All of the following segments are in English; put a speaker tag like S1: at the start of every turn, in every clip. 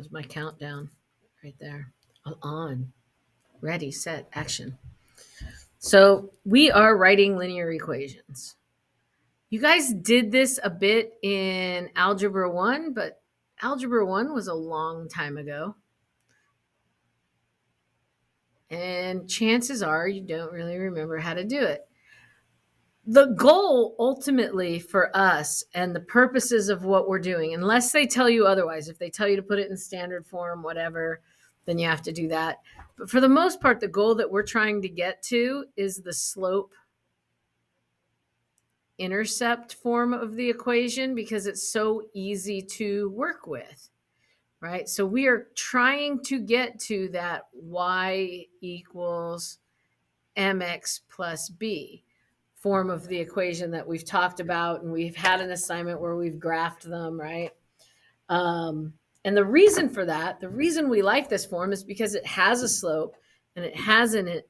S1: There's my countdown right there. I'm on. Ready, set, action. So we are writing linear equations. You guys did this a bit in Algebra 1, but Algebra 1 was a long time ago. And chances are you don't really remember how to do it. The goal ultimately for us and the purposes of what we're doing, unless they tell you otherwise, if they tell you to put it in standard form, whatever, then you have to do that. But for the most part, the goal that we're trying to get to is the slope intercept form of the equation because it's so easy to work with, right? So we are trying to get to that y equals mx plus b form of the equation that we've talked about, and we've had an assignment where we've graphed them, right? And the reason for that, the reason we like this form is because it has a slope and it has an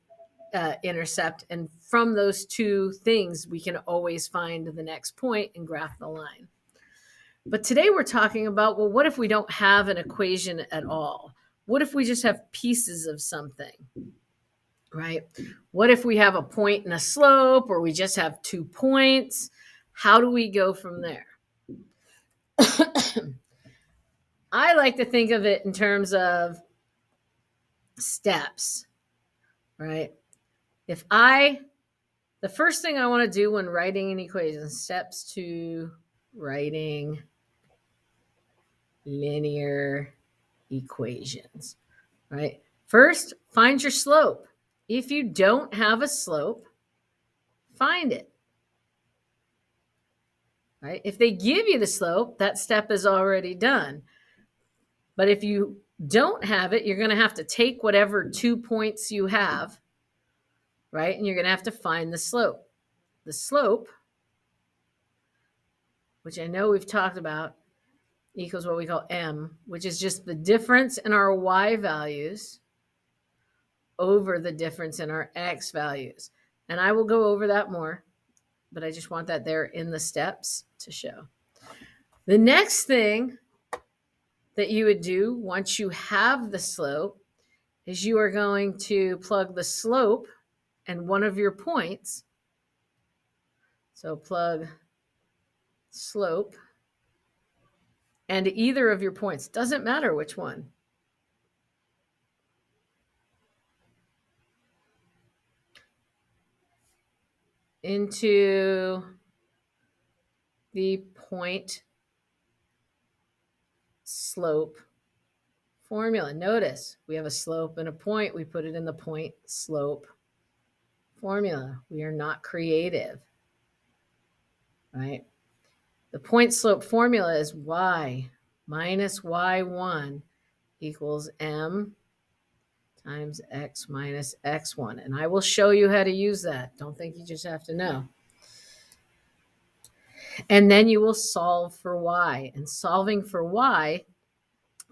S1: intercept, and from those two things we can always find the next point and graph the line. But today we're talking about, well, what if we don't have an equation at all? What if we just have pieces of something, right? What if we have a point and a slope, or we just have 2 points? How do we go from there? I like to think of it in terms of steps, right? The first thing I want to do when writing an equation, steps to writing linear equations, right? First, find your slope. If you don't have a slope, find it, right? If they give you the slope, that step is already done. But if you don't have it, you're going to have to take whatever 2 points you have, right? And you're going to have to find the slope. The slope, which I know we've talked about, equals what we call m, which is just the difference in our y values over the difference in our x values. And I will go over that more, but I just want that there in the steps to show. The next thing that you would do once you have the slope is you are going to plug the slope and one of your points. So plug slope and either of your points. Doesn't matter which one. Into the point slope formula. Notice we have a slope and a point. We put it in the point slope formula. We are not creative, right? The point slope formula is y minus y1 equals m times x minus x1. And I will show you how to use that. Don't think you just have to know. And then you will solve for y. And solving for y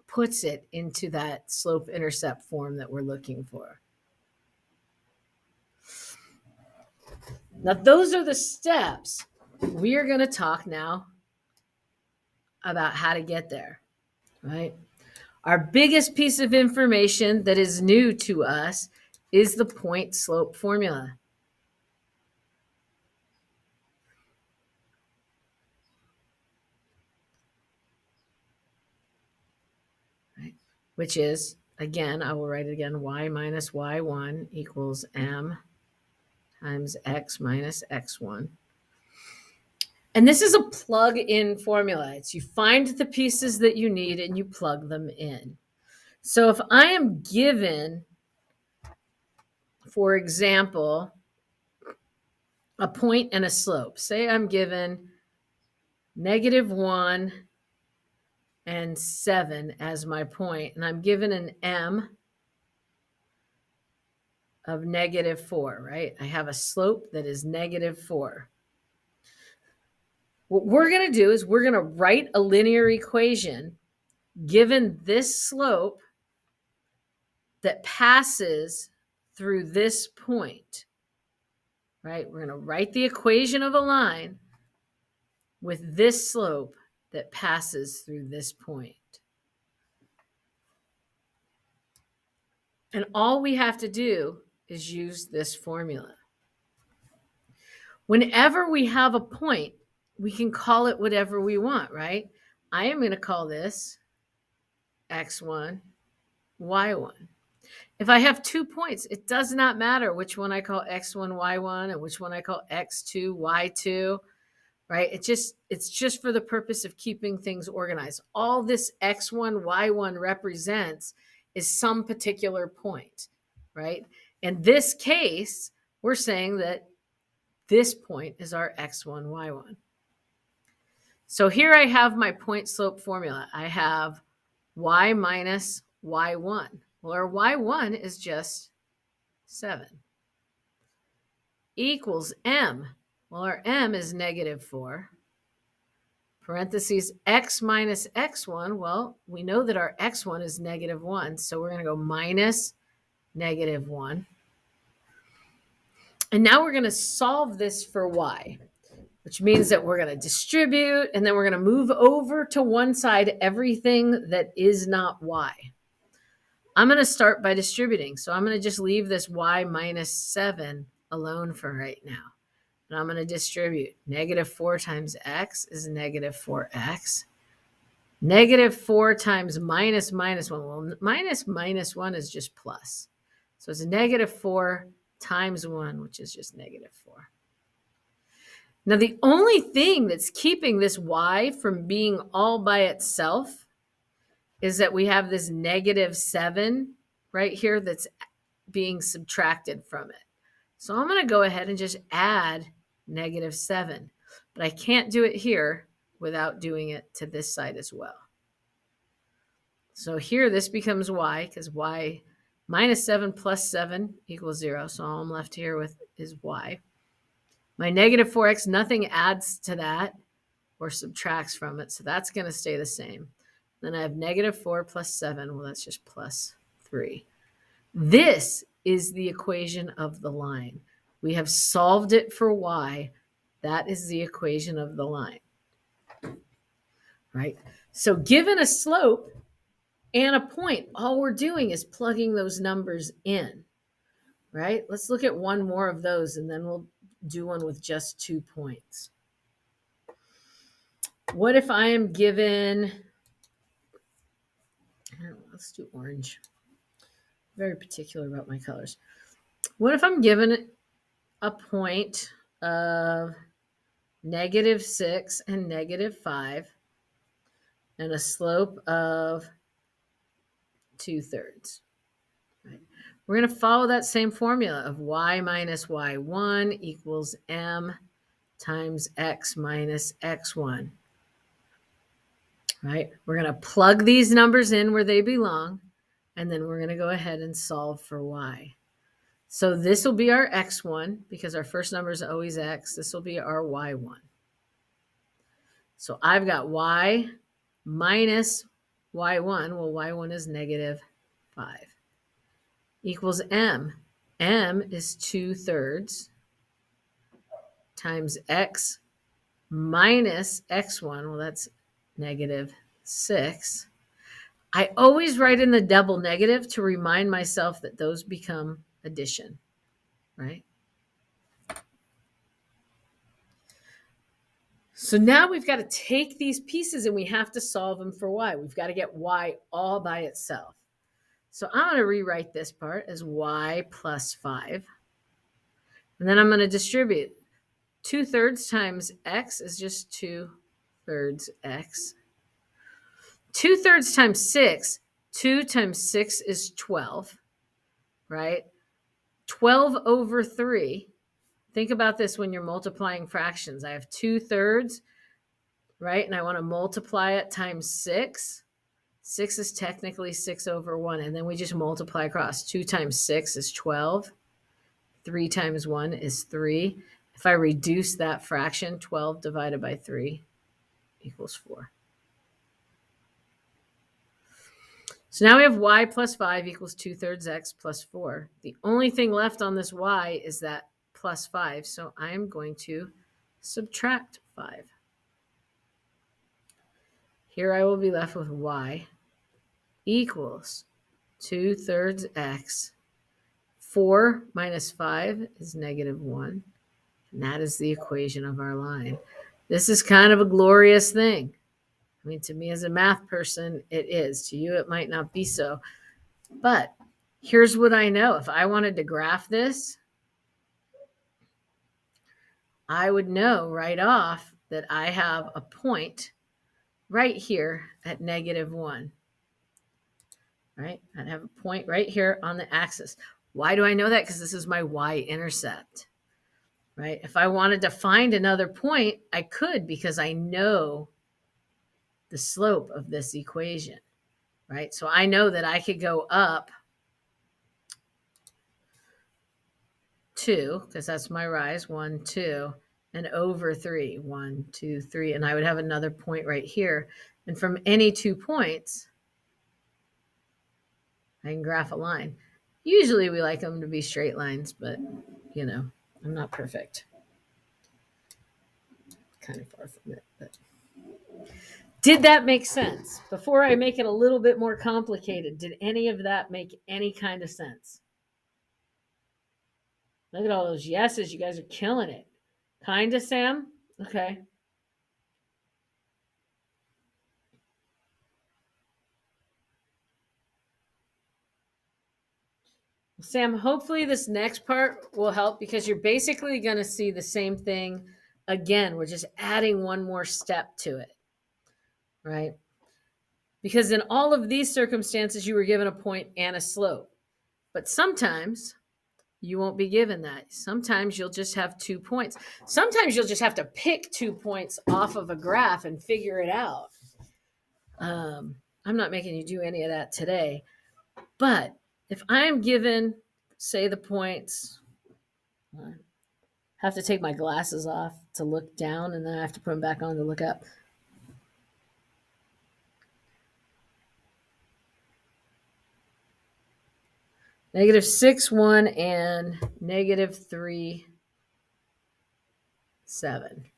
S1: puts it into that slope intercept form that we're looking for. Now, those are the steps. We are going to talk now about how to get there, right? Our biggest piece of information that is new to us is the point slope formula. Right? Which is, again, I will write it again, y minus y1 equals m times x minus x1. And this is a plug-in formula. It's you find the pieces that you need and you plug them in. So if I am given, for example, a point and a slope, say I'm given -1 and 7 as my point, and I'm given an m of -4, right? I have a slope that is -4. What we're going to do is we're going to write a linear equation given this slope that passes through this point, right? We're going to write the equation of a line with this slope that passes through this point. And all we have to do is use this formula. Whenever we have a point, we can call it whatever we want, right? I am going to call this x1, y1. If I have 2 points, it does not matter which one I call x1, y1 and which one I call x2, y2, right? It's just for the purpose of keeping things organized. All this x1, y1 represents is some particular point, right? In this case, we're saying that this point is our x1, y1. So here I have my point slope formula. I have y minus y1. Well, our y1 is just 7. Equals m. Well, our m is negative 4. Parentheses x minus x1. Well, we know that our x1 is negative 1. So we're going to go minus negative 1. And now we're going to solve this for y, which means that we're going to distribute, and then we're going to move over to one side everything that is not y. I'm going to start by distributing. So I'm going to just leave this y minus 7 alone for right now. And I'm going to distribute. Negative 4 times x is negative 4x. Negative 4 times minus 1. Well, minus 1 is just plus. So it's negative 4 times 1, which is just negative 4. Now, the only thing that's keeping this y from being all by itself is that we have this negative 7 right here that's being subtracted from it. So I'm going to go ahead and just add negative 7. But I can't do it here without doing it to this side as well. So here this becomes y, because y minus 7 plus 7 equals 0. So all I'm left here with is y. My negative 4x, nothing adds to that or subtracts from it. So that's going to stay the same. Then I have negative 4 plus 7. Well, that's just plus 3. This is the equation of the line. We have solved it for y. That is the equation of the line. Right? So given a slope and a point, all we're doing is plugging those numbers in. Right? Let's look at one more of those, and then we'll do one with just 2 points. What if I am given, I don't know, let's do orange. Very particular about my colors. What if I'm given a point of negative 6 and negative 5 and a slope of 2/3? Right? We're going to follow that same formula of y minus y1 equals m times x minus x1. Right? We're going to plug these numbers in where they belong, and then we're going to go ahead and solve for y. So this will be our x1 because our first number is always x. This will be our y1. So I've got y minus y1. Well, y1 is negative 5 equals m. M is 2/3 times x minus x1. Well, that's negative 6. I always write in the double negative to remind myself that those become addition, right? So now we've got to take these pieces and we have to solve them for y. We've got to get y all by itself. So I'm going to rewrite this part as y plus 5. And then I'm going to distribute. 2/3 times x is just 2/3 x. 2/3 times 6, 2 times 6 is 12, right? 12 over 3. Think about this when you're multiplying fractions. I have 2/3, right? And I want to multiply it times 6. 6 is technically 6 over 1. And then we just multiply across. 2 times 6 is 12. 3 times 1 is 3. If I reduce that fraction, 12 divided by 3 equals 4. So now we have y plus 5 equals 2/3 x plus 4. The only thing left on this y is that plus 5. So I'm going to subtract 5. Here I will be left with y equals 2/3 x. 4 minus 5 is -1. And that is the equation of our line. This is kind of a glorious thing. I mean, to me as a math person, it is. To you, it might not be so. But here's what I know. If I wanted to graph this, I would know right off that I have a point right here at -1, right? I'd have a point right here on the axis. Why do I know that? Because this is my y-intercept, right? If I wanted to find another point, I could, because I know the slope of this equation, right? So I know that I could go up 2, because that's my rise, 1, 2, and over 3, 1, 2, 3, and I would have another point right here. And from any 2 points, I can graph a line. Usually we like them to be straight lines, but you know, I'm not perfect. Kind of far from it, but did that make sense? Before I make it a little bit more complicated, did any of that make any kind of sense? Look at all those yeses. You guys are killing it. Kinda, Sam? Okay. Sam, hopefully this next part will help, because you're basically going to see the same thing again. We're just adding one more step to it, right? Because in all of these circumstances, you were given a point and a slope. But sometimes you won't be given that. Sometimes you'll just have 2 points. Sometimes you'll just have to pick 2 points off of a graph and figure it out. I'm not making you do any of that today. But if I'm given, say, the points, I have to take my glasses off to look down, and then I have to put them back on to look up. -6, 1, and -3, 7.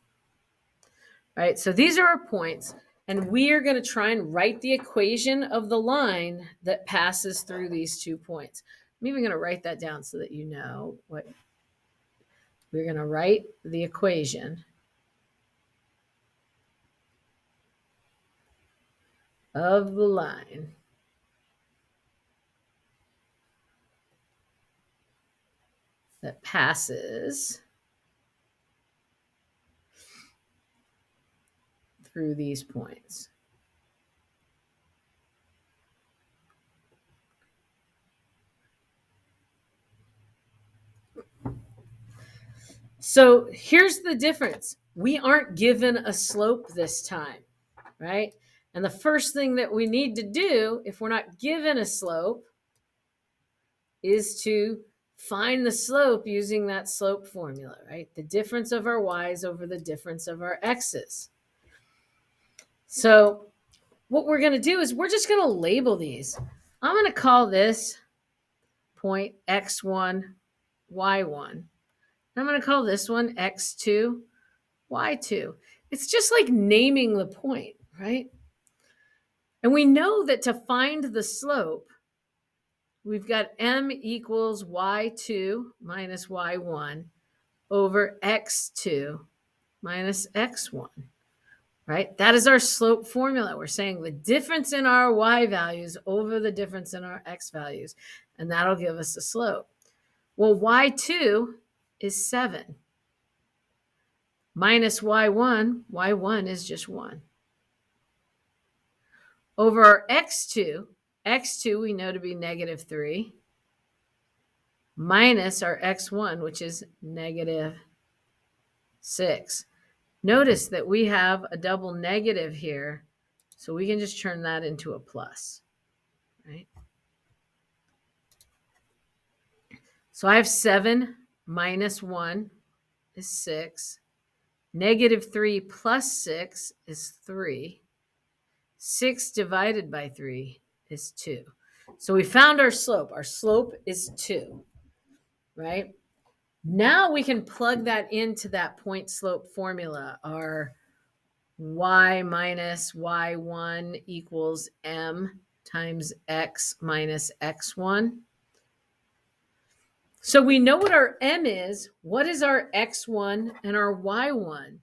S1: Right, so these are our points, and we are going to try and write the equation of the line that passes through these 2 points. I'm even going to write that down so that you know what we're going to write. The equation of the line that passes through these points. So here's the difference. We aren't given a slope this time, right? And the first thing that we need to do, if we're not given a slope, is to find the slope using that slope formula, right? The difference of our y's over the difference of our x's. So what we're going to do is we're just going to label these. I'm going to call this point x1, y1. I'm going to call this one x2, y2. It's just like naming the point, right? And we know that to find the slope, we've got m equals y2 minus y1 over x2 minus x1, right? That is our slope formula. We're saying the difference in our y values over the difference in our x values, and that'll give us the slope. Well, y2 is 7. Minus y1 is just 1. Over our x2 we know to be -3, minus our x1, which is -6. Notice that we have a double negative here, so we can just turn that into a plus, right? So I have 7 minus 1 is 6. -3 plus 6 is 3. 6 divided by 3 is 2. So we found our slope. Our slope is 2, right? Now we can plug that into that point slope formula. Our y minus y1 equals m times x minus x1. So we know what our m is. What is our x1 and our y1?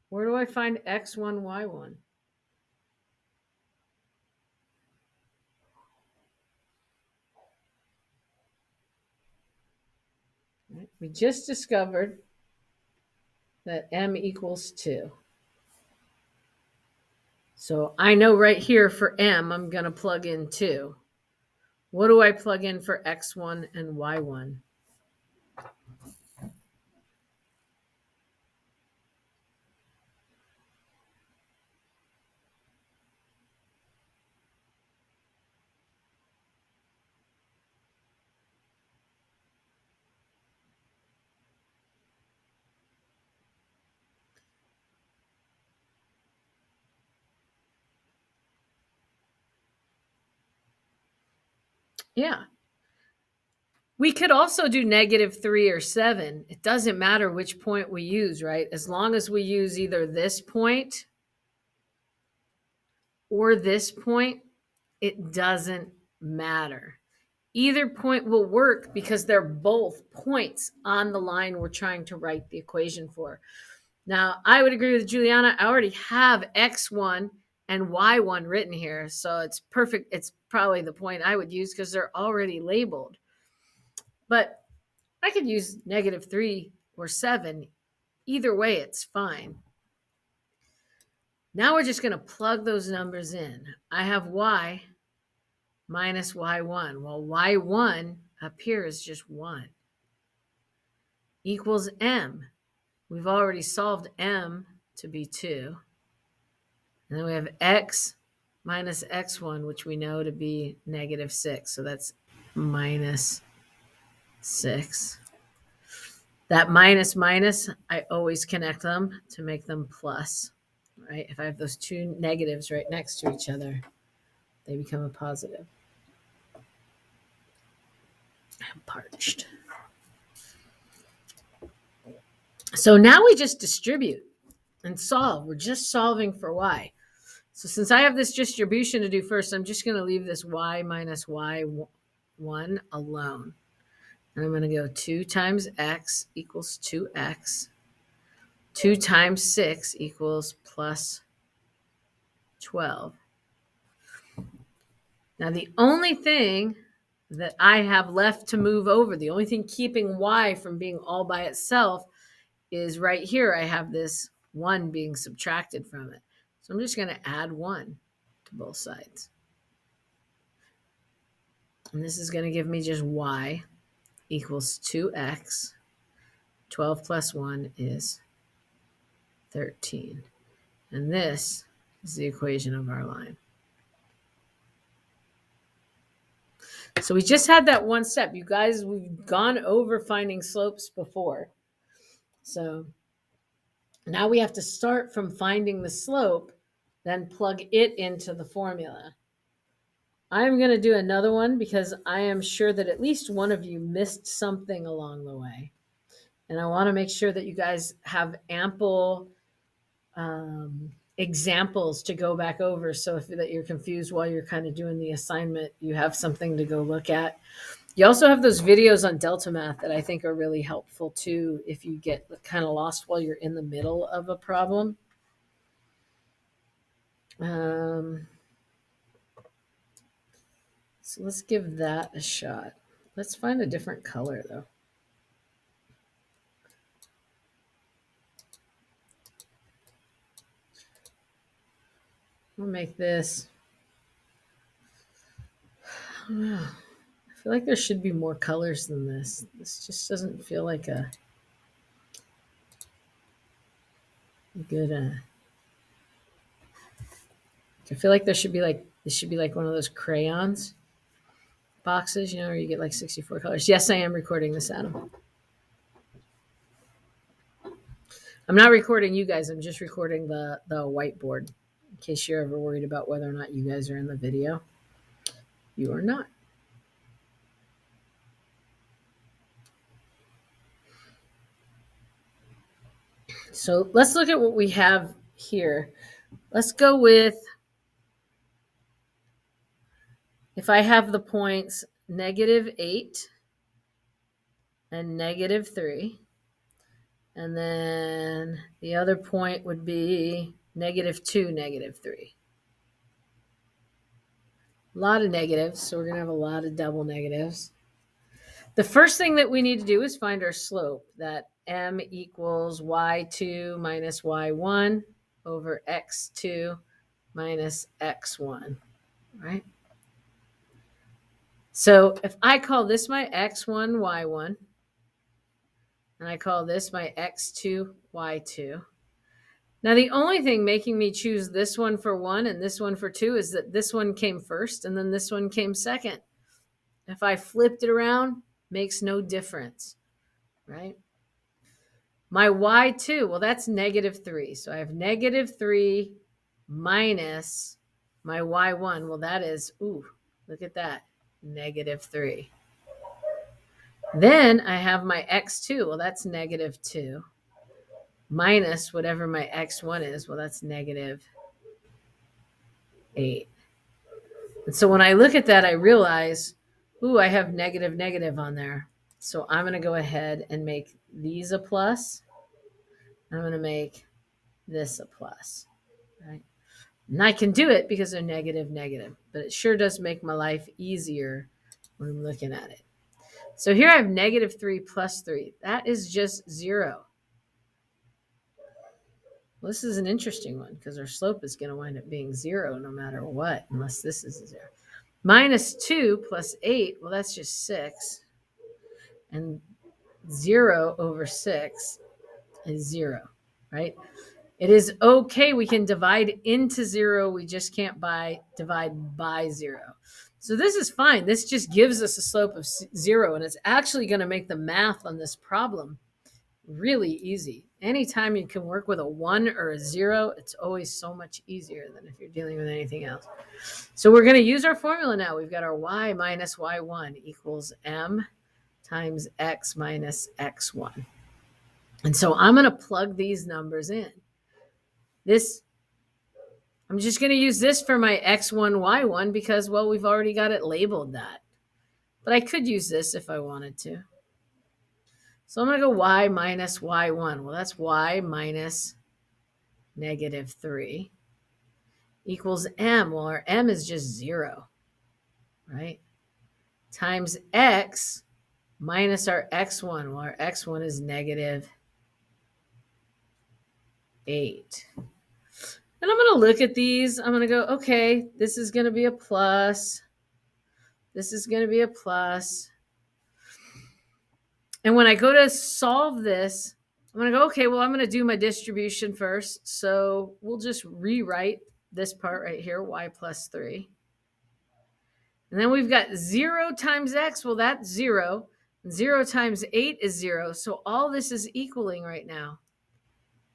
S1: Where do I find x1, y1? We just discovered that m equals 2. So I know right here for m, I'm going to plug in 2. What do I plug in for x1 and y1? Yeah. We could also do -3 or 7. It doesn't matter which point we use, right? As long as we use either this point or this point, it doesn't matter. Either point will work because they're both points on the line we're trying to write the equation for. Now, I would agree with Juliana. I already have x1 and y1 written here, so it's perfect. It's probably the point I would use because they're already labeled. But I could use -3 or 7. Either way, it's fine. Now we're just going to plug those numbers in. I have y minus y1. Well, y1 up here is just 1 equals m. We've already solved m to be 2. And then we have x minus x1, which we know to be -6. So that's minus 6. That minus minus, I always connect them to make them plus, right? If I have those two negatives right next to each other, they become a positive. I'm parched. So now we just distribute and solve. We're just solving for y. So since I have this distribution to do first, I'm just going to leave this y minus y1 alone. And I'm going to go 2 times x equals 2x. 2 times 6 equals plus 12. Now, the only thing that I have left to move over, the only thing keeping y from being all by itself is right here. I have this 1 being subtracted from it. So I'm just going to add 1 to both sides. And this is going to give me just y equals 2x. 12 plus 1 is 13. And this is the equation of our line. So we just had that one step. You guys, we've gone over finding slopes before. So now we have to start from finding the slope, then plug it into the formula. I'm going to do another one because I am sure that at least one of you missed something along the way. And I want to make sure that you guys have ample examples to go back over. So if that you're confused while you're kind of doing the assignment, you have something to go look at. You also have those videos on Delta Math that I think are really helpful too if you get kind of lost while you're in the middle of a problem. So let's give that a shot. Let's find a different color though. We'll make this. I feel like there should be more colors than this. This just doesn't feel like a good. I feel like this should be like one of those crayons boxes, where you get like 64 colors. Yes, I am recording this, Adam. I'm not recording you guys. I'm just recording the whiteboard case you're ever worried about whether or not you guys are in the video. You are not. So let's look at what we have here. Let's go with, if I have the points -8 and -3, and then the other point would be -2, -3. A lot of negatives, so we're going to have a lot of double negatives. The first thing that we need to do is find our slope, that m equals y2 minus y1 over x2 minus x1, right? So if I call this my x1, y1, and I call this my x2, y2. Now, the only thing making me choose this one for 1 and this one for 2 is that this one came first and then this one came second. If I flipped it around, makes no difference, right? My y2, well, that's -3. So I have -3 minus my y1. Well, that is, ooh, look at that, -3. Then I have my x2. Well, that's -2 minus whatever my x1 is. Well, that's -8. And so when I look at that, I realize, ooh, I have negative on there. So I'm going to go ahead and make these a plus. I'm going to make this a plus, right? And I can do it because they're negative, but it sure does make my life easier when I'm looking at it. So here I have -3 plus 3. That is just 0. Well, this is an interesting one because our slope is going to wind up being 0 no matter what, unless this is a 0. -2 plus 8, well, that's just 6. And 0 over 6 is 0, right? It is okay. We can divide into 0. We just can't divide by 0. So this is fine. This just gives us a slope of 0, and it's actually going to make the math on this problem really easy. Anytime you can work with a 1 or a 0, it's always so much easier than if you're dealing with anything else. So we're going to use our formula now. We've got our y minus y1 equals m times x minus x1. And so I'm going to plug these numbers in. I'm just going to use this for my x1, y1 because, well, we've already got it labeled that. But I could use this if I wanted to. So I'm going to go y minus y1. Well, that's y minus -3 equals m. Well, our m is just 0, right? Times x minus our x1. Well, our x1 is -8. And I'm going to look at these. I'm going to go, okay, this is going to be a plus. This is going to be a plus. And when I go to solve this, I'm going to go, okay, well, I'm going to do my distribution first. So we'll just rewrite this part right here, y plus 3. And then we've got 0 times x. Well, that's 0. 0 times 8 is 0. So all this is equaling right now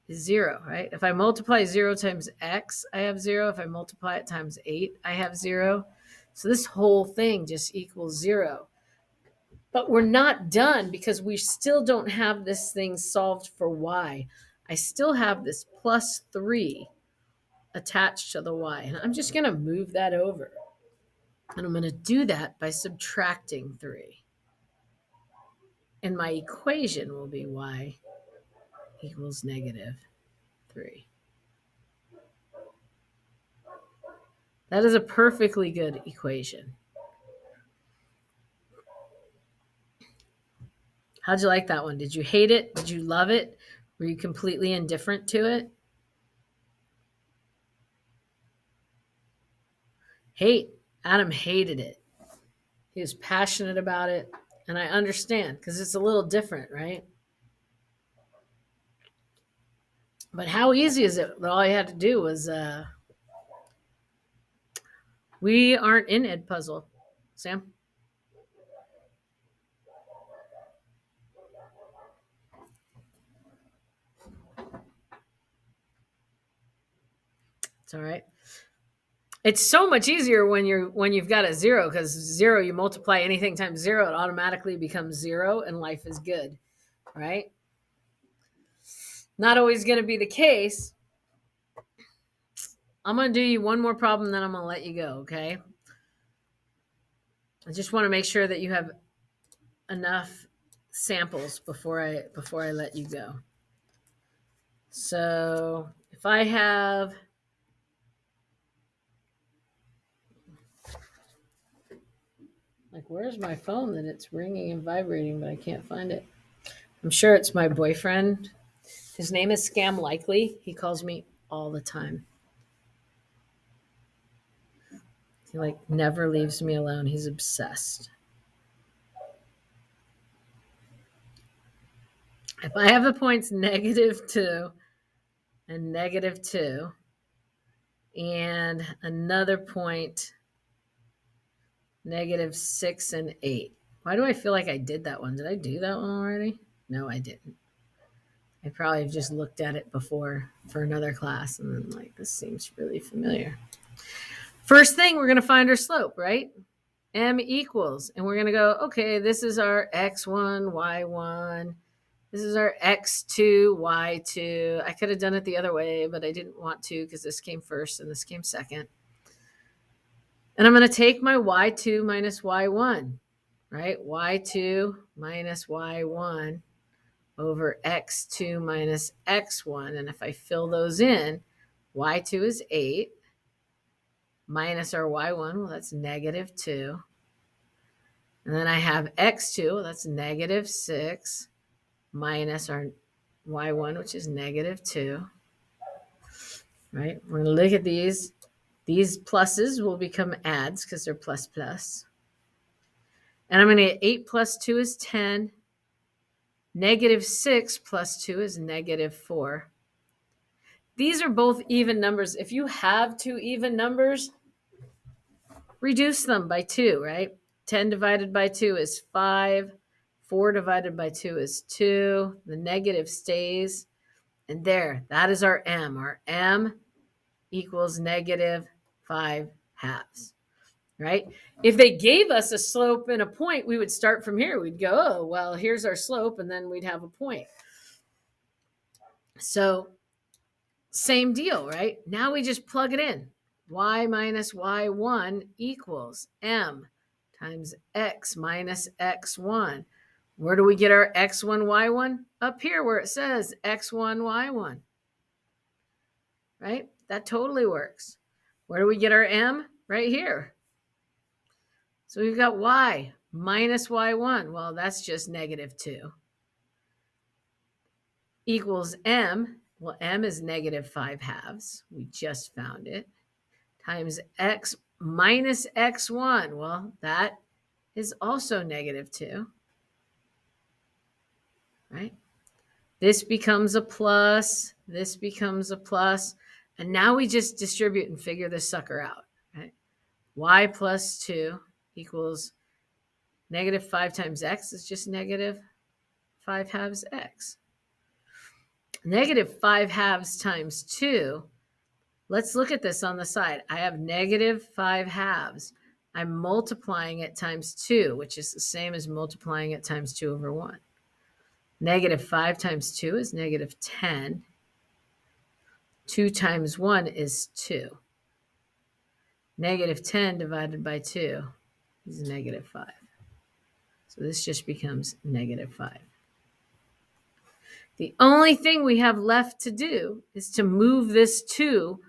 S1: is 0, right? If I multiply 0 times x, I have 0. If I multiply it times 8, I have 0. So this whole thing just equals 0. But we're not done because we still don't have this thing solved for y. I still have this plus 3 attached to the y. And I'm just going to move that over. And I'm going to do that by subtracting 3. And my equation will be y equals -3. That is a perfectly good equation. How'd you like that one? Did you hate it? Did you love it? Were you completely indifferent to it? Hate. Adam hated it. He was passionate about it. And I understand because it's a little different, right? But how easy is it that all I had to do was, we aren't in Edpuzzle, Sam. It's all right. It's so much easier when you've got a zero, because zero, you multiply anything times zero, it automatically becomes zero and life is good, right? Not always going to be the case. I'm going to do you one more problem, then I'm going to let you go, okay? I just want to make sure that you have enough samples before I let you go. So if I have, like, where's my phone that it's ringing and vibrating, but I can't find it? I'm sure it's my boyfriend. His name is Scam Likely. He calls me all the time. He like never leaves me alone. He's obsessed. If I have the points -2 and -2 and another point -6 and 8. Why do I feel like I did that one? Did I do that one already? No, I didn't. I probably just looked at it before for another class and then like, this seems really familiar. First thing, we're going to find our slope, right? M equals, and we're going to go, okay, this is our x1, y1. This is our x2, y2. I could have done it the other way, but I didn't want to because this came first and this came second. And I'm going to take my y2 minus y1, right? y2 minus y1 over x2 minus x1. And if I fill those in, y2 is 8 minus our y1, well, that's -2. And then I have x2, well, that's -6 minus our y1, which is -2. Right? We're going to look at these. These pluses will become adds because they're plus plus. And I'm going to get 8 plus 2 is 10. -6 plus 2 is -4. These are both even numbers. If you have two even numbers, reduce them by 2, right? 10 divided by 2 is 5. 4 divided by 2 is 2. The negative stays. And there, that is our M. Our M equals -5 halves, right? If they gave us a slope and a point, we would start from here. We'd go, oh, well, here's our slope, and then we'd have a point. So same deal, right? Now we just plug it in. Y minus y1 equals M times x minus x1. Where do we get our x1, y1? Up here where it says x1, y1, right? That totally works. Where do we get our M? Right here. So we've got y minus y1. Well, that's just -2 equals M. Well, M is -5 halves. We just found it. Times x minus x1. Well, that is also -2. Right? This becomes a plus. This becomes a plus. And now we just distribute and figure this sucker out. Right? Y plus 2 equals -5 times x is just -5 halves x. -5 halves times 2. Let's look at this on the side. I have -5 halves. I'm multiplying it times 2, which is the same as multiplying it times 2 over 1. -5 times 2 is -10. 2 times 1 is 2. -10 divided by 2 is -5. So this just becomes -5. The only thing we have left to do is to move this 2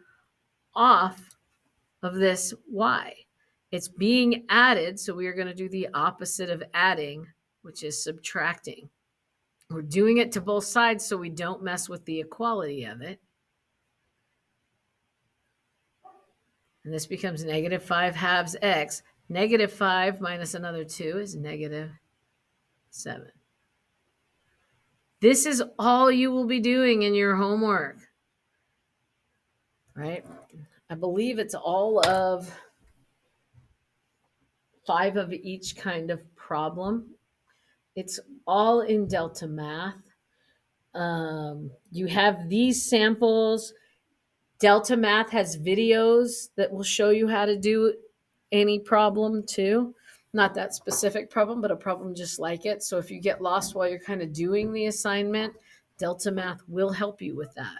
S1: off of this y. It's being added, so we are going to do the opposite of adding, which is subtracting. We're doing it to both sides so we don't mess with the equality of it. And this becomes -5 halves x. -5 minus another 2 is -7. This is all you will be doing in your homework, right? I believe it's all of 5 of each kind of problem. It's all in Delta Math. You have these samples. Delta Math has videos that will show you how to do any problem too. Not that specific problem, but a problem just like it. So if you get lost while you're kind of doing the assignment, Delta Math will help you with that.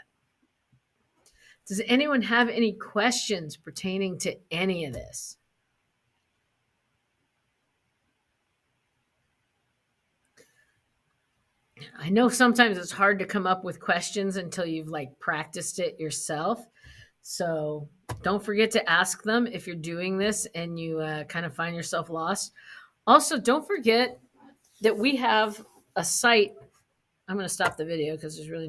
S1: Does anyone have any questions pertaining to any of this? I know sometimes it's hard to come up with questions until you've like practiced it yourself. So don't forget to ask them if you're doing this and you kind of find yourself lost. Also, don't forget that we have a site. I'm going to stop the video because there's really